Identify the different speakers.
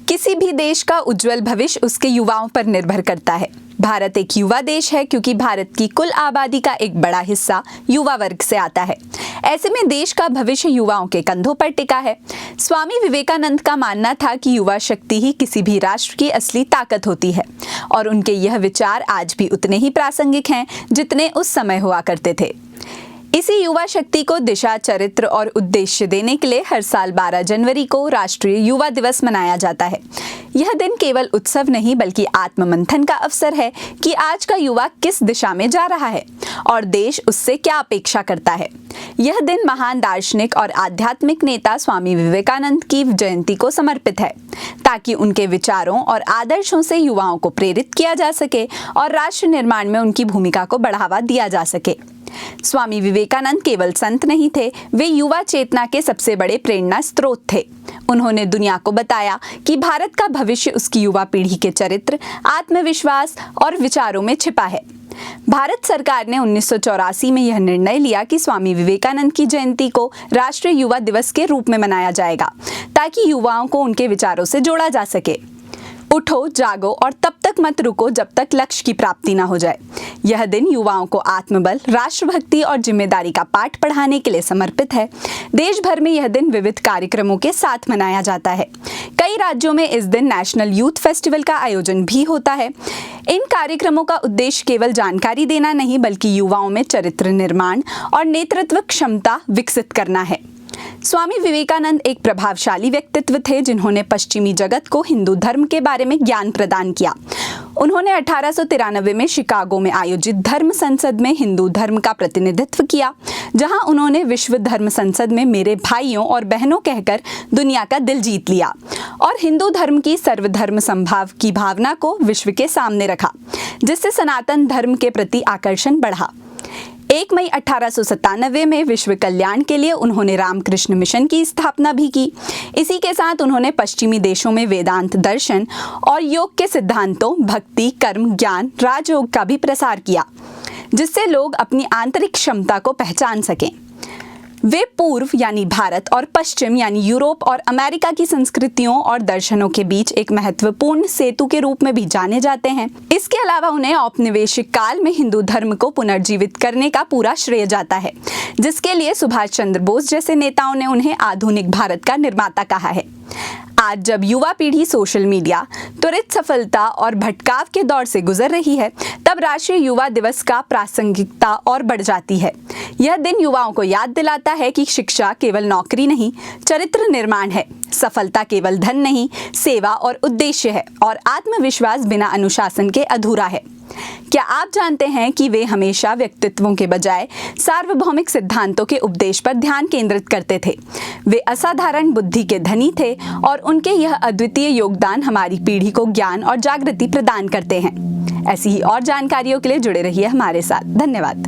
Speaker 1: किसी भी देश का उज्जवल भविष्य उसके युवाओं पर निर्भर करता है। भारत एक युवा देश है क्योंकि भारत की कुल आबादी का एक बड़ा हिस्सा युवा वर्ग से आता है। ऐसे में देश का भविष्य युवाओं के कंधों पर टिका है। स्वामी विवेकानंद का मानना था कि युवा शक्ति ही किसी भी राष्ट्र की असली ताकत होती है और उनके यह विचार आज भी उतने ही प्रासंगिक हैं जितने उस समय हुआ करते थे। इसी युवा शक्ति को दिशा, चरित्र और उद्देश्य देने के लिए हर साल 12 जनवरी को राष्ट्रीय युवा दिवस मनाया जाता है। यह दिन केवल उत्सव नहीं बल्कि आत्ममंथन का अवसर है कि आज का युवा किस दिशा में जा रहा है और देश उससे क्या अपेक्षा करता है। यह दिन महान दार्शनिक और आध्यात्मिक नेता स्वामी विवेकानंद की जयंती को समर्पित है ताकि उनके विचारों और आदर्शों से युवाओं को प्रेरित किया जा सके और राष्ट्र निर्माण में उनकी भूमिका को बढ़ावा दिया जा सके। स्वामी विवेकानंद केवल संत नहीं थे, वे युवा चेतना के सबसे बड़े प्रेरणा स्रोत थे। उन्होंने दुनिया को बताया कि भारत का भविष्य उसकी युवा पीढ़ी के चरित्र, आत्मविश्वास और विचारों में छिपा है। भारत सरकार ने 1984 में यह निर्णय लिया कि स्वामी विवेकानंद की जयंती को राष्ट्रीय युवा दिवस के रूप में मनाया जाएगा ताकि युवाओं को उनके विचारों से जोड़ा जा सके। उठो, जागो और तब तक मत रुको जब तक लक्ष्य की प्राप्ति न हो जाए। यह दिन युवाओं को आत्मबल, राष्ट्रभक्ति और जिम्मेदारी का पाठ पढ़ाने के लिए समर्पित है। देश भर में यह दिन विविध कार्यक्रमों के साथ मनाया जाता है। कई राज्यों में इस दिन नेशनल यूथ फेस्टिवल का आयोजन भी होता है। इन कार्यक्रमों का उद्देश्य केवल जानकारी देना नहीं बल्कि युवाओं में चरित्र निर्माण और नेतृत्व क्षमता विकसित करना है। स्वामी विवेकानंद एक प्रभावशाली व्यक्तित्व थे जिन्होंने पश्चिमी जगत को हिंदू धर्म के बारे में ज्ञान प्रदान किया। उन्होंने 1893 में शिकागो में आयोजित धर्म संसद में हिंदू धर्म का प्रतिनिधित्व किया, जहां उन्होंने विश्व धर्म संसद में मेरे भाइयों और बहनों कहकर दुनिया का दिल जीत लिया और हिंदू धर्म की सर्वधर्म समभाव की भावना को विश्व के सामने रखा, जिससे सनातन धर्म के प्रति आकर्षण बढ़ा। 1 मई 1897 में विश्व कल्याण के लिए उन्होंने रामकृष्ण मिशन की स्थापना भी की। इसी के साथ उन्होंने पश्चिमी देशों में वेदांत दर्शन और योग के सिद्धांतों, भक्ति, कर्म, ज्ञान, राजयोग का भी प्रसार किया, जिससे लोग अपनी आंतरिक क्षमता को पहचान सकें। वे पूर्व यानी भारत और पश्चिम यानी यूरोप और अमेरिका की संस्कृतियों और दर्शनों के बीच एक महत्वपूर्ण सेतु के रूप में भी जाने जाते हैं। इसके अलावा उन्हें औपनिवेशिक काल में हिंदू धर्म को पुनर्जीवित करने का पूरा श्रेय जाता है, जिसके लिए सुभाष चंद्र बोस जैसे नेताओं ने उन्हें आधुनिक भारत का निर्माता कहा है। आज जब युवा पीढ़ी सोशल मीडिया, त्वरित सफलता और भटकाव के दौर से गुजर रही है, तब राष्ट्रीय युवा दिवस का प्रासंगिकता और बढ़ जाती है। यह दिन युवाओं को याद दिलाता है कि शिक्षा केवल नौकरी नहीं, चरित्र निर्माण है। सफलता केवल धन नहीं, सेवा और उद्देश्य है और आत्मविश्वास बिना अनुशासन के अधूरा है। क्या आप जानते हैं कि वे हमेशा व्यक्तित्वों के बजाय सार्वभौमिक सिद्धांतों के उपदेश पर ध्यान केंद्रित करते थे। वे असाधारण बुद्धि के धनी थे और उनके यह अद्वितीय योगदान हमारी पीढ़ी को ज्ञान और जागृति प्रदान करते हैं। ऐसी ही और जानकारियों के लिए जुड़े रहिए हमारे साथ। धन्यवाद।